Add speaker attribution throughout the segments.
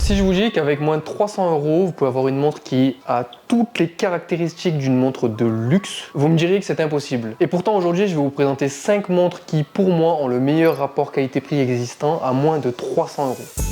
Speaker 1: Si je vous dis qu'avec moins de 300 €, vous pouvez avoir une montre qui a toutes les caractéristiques d'une montre de luxe, vous me diriez que c'est impossible. Et pourtant aujourd'hui, je vais vous présenter 5 montres qui, pour moi, ont le meilleur rapport qualité-prix existant à moins de 300 €.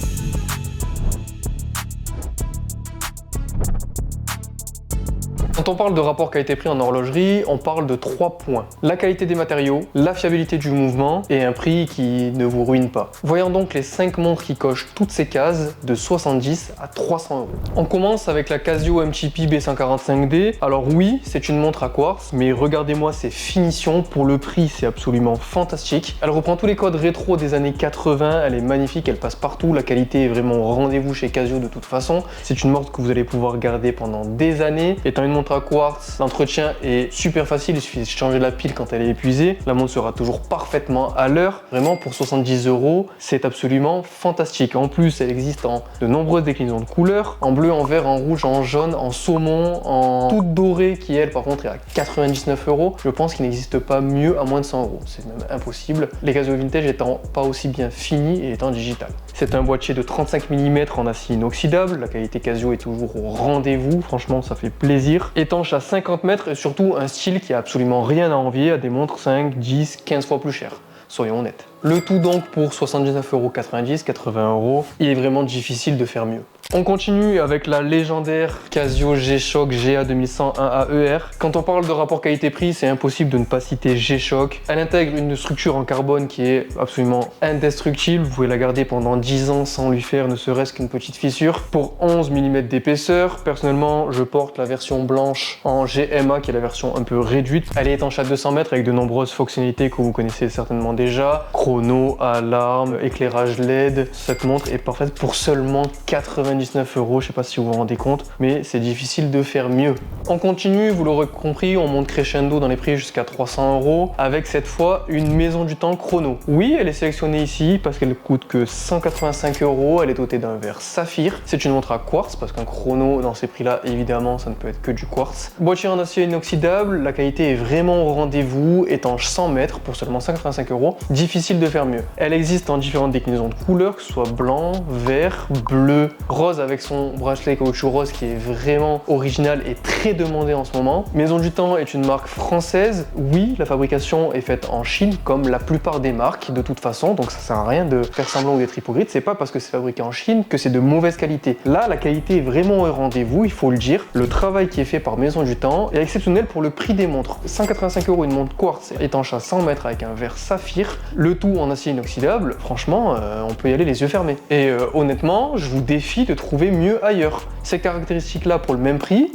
Speaker 1: Quand on parle de rapport qualité-prix en horlogerie, on parle de 3 points. La qualité des matériaux, la fiabilité du mouvement et un prix qui ne vous ruine pas. Voyons donc les 5 montres qui cochent toutes ces cases de 70 à 300 €. On commence avec la Casio MTP B145D. Alors oui, c'est une montre à quartz, mais regardez-moi ces finitions. Pour le prix, c'est absolument fantastique. Elle reprend tous les codes rétro des années 80, elle est magnifique, elle passe partout. La qualité est vraiment au rendez-vous chez Casio de toute façon. C'est une montre que vous allez pouvoir garder pendant des années. Étant une montre à quartz, l'entretien est super facile, il suffit de changer la pile quand elle est épuisée. La montre sera toujours parfaitement à l'heure. Vraiment, pour 70 €, c'est absolument fantastique. En plus, elle existe en de nombreuses déclinaisons de couleurs, en bleu, en vert, en rouge, en jaune, en saumon, en toute dorée qui, elle, par contre, est à 99 €. Je pense qu'il n'existe pas mieux à moins de 100 €. C'est même impossible. Les Casio vintage étant pas aussi bien finis et étant digital. C'est un boîtier de 35 mm en acier inoxydable. La qualité Casio est toujours au rendez-vous. Franchement, ça fait plaisir. Étanche à 50 mètres et surtout un style qui a absolument rien à envier à des montres 5, 10, 15 fois plus chères. Soyons honnêtes. Le tout donc pour 79,90 €, 80 €. Il est vraiment difficile de faire mieux. On continue avec la légendaire Casio G-Shock GA2101AER. Quand on parle de rapport qualité-prix, c'est impossible de ne pas citer G-Shock. Elle intègre une structure en carbone qui est absolument indestructible. Vous pouvez la garder pendant 10 ans sans lui faire ne serait-ce qu'une petite fissure. Pour 11 mm d'épaisseur, personnellement, je porte la version blanche en GMA qui est la version un peu réduite. Elle est étanche à 200 mètres avec de nombreuses fonctionnalités que vous connaissez certainement déjà. Chrono, alarme, éclairage LED. Cette montre est parfaite pour seulement 99 €, je sais pas si vous vous rendez compte, mais c'est difficile de faire mieux. On continue, vous l'aurez compris, on monte crescendo dans les prix jusqu'à 300 € avec cette fois une maison du temps chrono. Oui, elle est sélectionnée ici parce qu'elle coûte que 185 €, elle est dotée d'un verre saphir. C'est une montre à quartz parce qu'un chrono dans ces prix-là, évidemment, ça ne peut être que du quartz. Boîtier en acier inoxydable, la qualité est vraiment au rendez-vous, étanche 100 mètres pour seulement 185 €. Difficile de faire mieux. Elle existe en différentes déclinaisons de couleurs, que ce soit blanc, vert, bleu, rose avec son bracelet caoutchouc rose qui est vraiment original et très demandé en ce moment. Maison du Temps est une marque française. Oui, la fabrication est faite en Chine comme la plupart des marques de toute façon, donc ça sert à rien de faire semblant ou d'être hypocrite. C'est pas parce que c'est fabriqué en Chine que c'est de mauvaise qualité. Là, la qualité est vraiment au rendez-vous, il faut le dire. Le travail qui est fait par Maison du Temps est exceptionnel pour le prix des montres. 185 € une montre quartz étanche à 100 mètres avec un verre saphir, le tout en acier inoxydable. Franchement, on peut y aller les yeux fermés. Et honnêtement, je vous défie de trouver mieux ailleurs. Ces caractéristiques-là pour le même prix,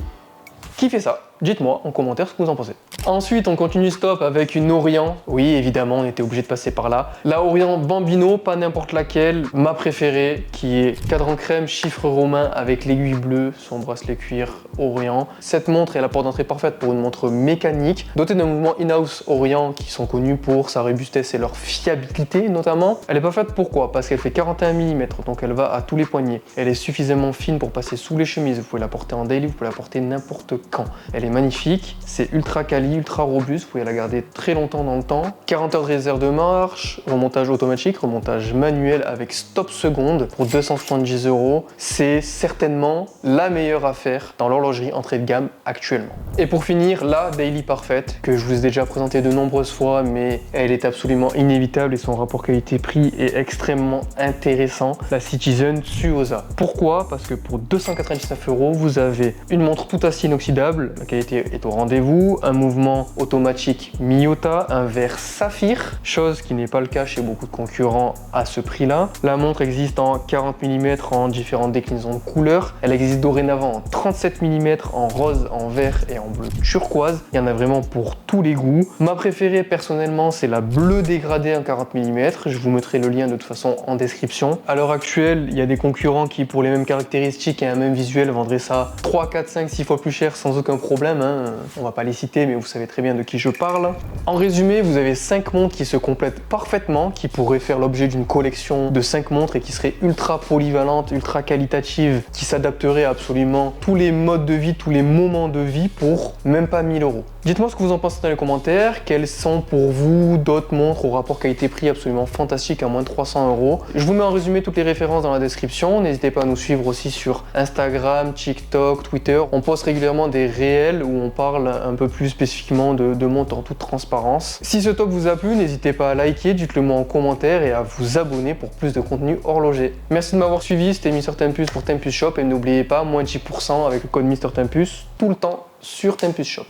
Speaker 1: qui fait ça? Dites-moi en commentaire ce que vous en pensez. Ensuite, on continue stop avec une Orient. Oui, évidemment, on était obligé de passer par là. La Orient Bambino, pas n'importe laquelle. Ma préférée, qui est cadran crème, chiffre romain avec l'aiguille bleue, son bracelet cuir Orient. Cette montre est la porte d'entrée parfaite pour une montre mécanique, dotée d'un mouvement in-house Orient, qui sont connus pour sa robustesse et leur fiabilité notamment. Elle est parfaite pourquoi? Parce qu'elle fait 41 mm, donc elle va à tous les poignets. Elle est suffisamment fine pour passer sous les chemises. Vous pouvez la porter en daily, vous pouvez la porter n'importe quand. Elle est magnifique, c'est ultra quali, ultra robuste, vous pouvez la garder très longtemps dans le temps. 40 heures de réserve de marche, remontage automatique, remontage manuel avec stop seconde pour 270 €. C'est certainement la meilleure affaire dans l'horlogerie entrée de gamme actuellement. Et pour finir, la Daily Parfaite, que je vous ai déjà présentée de nombreuses fois, mais elle est absolument inévitable et son rapport qualité-prix est extrêmement intéressant, la Citizen Suosa. Pourquoi? Parce que pour 299 €, vous avez une montre tout acier inoxydable, la qualité est au rendez-vous, un mouvement automatique Miyota, un verre saphir, chose qui n'est pas le cas chez beaucoup de concurrents à ce prix-là. La montre existe en 40 mm en différentes déclinaisons de couleurs. Elle existe dorénavant en 37 mm en rose, en vert et en bleu turquoise. Il y en a vraiment pour tous les goûts. Ma préférée personnellement, c'est la bleue dégradée en 40 mm. Je vous mettrai le lien de toute façon en description. À l'heure actuelle, il y a des concurrents qui, pour les mêmes caractéristiques et un même visuel, vendraient ça 3, 4, 5, 6 fois plus cher sans aucun problème. même, hein. On va pas les citer, mais vous savez très bien de qui je parle. En résumé, vous avez 5 montres qui se complètent parfaitement, qui pourraient faire l'objet d'une collection de 5 montres et qui seraient ultra polyvalentes, ultra qualitatives, qui s'adapteraient à absolument tous les modes de vie, tous les moments de vie pour même pas 1000 euros. Dites-moi ce que vous en pensez dans les commentaires, quelles sont pour vous d'autres montres au rapport qualité-prix absolument fantastique à moins de 300 euros. Je vous mets en résumé toutes les références dans la description, n'hésitez pas à nous suivre aussi sur Instagram, TikTok, Twitter. On poste régulièrement des réels où on parle un peu plus spécifiquement de montres en toute transparence. Si ce top vous a plu, n'hésitez pas à liker, dites-le moi en commentaire et à vous abonner pour plus de contenu horloger. Merci de m'avoir suivi, c'était Mr Tempus pour Tempus Shop et n'oubliez pas, moins de 10% avec le code Mr Tempus tout le temps sur Tempus Shop.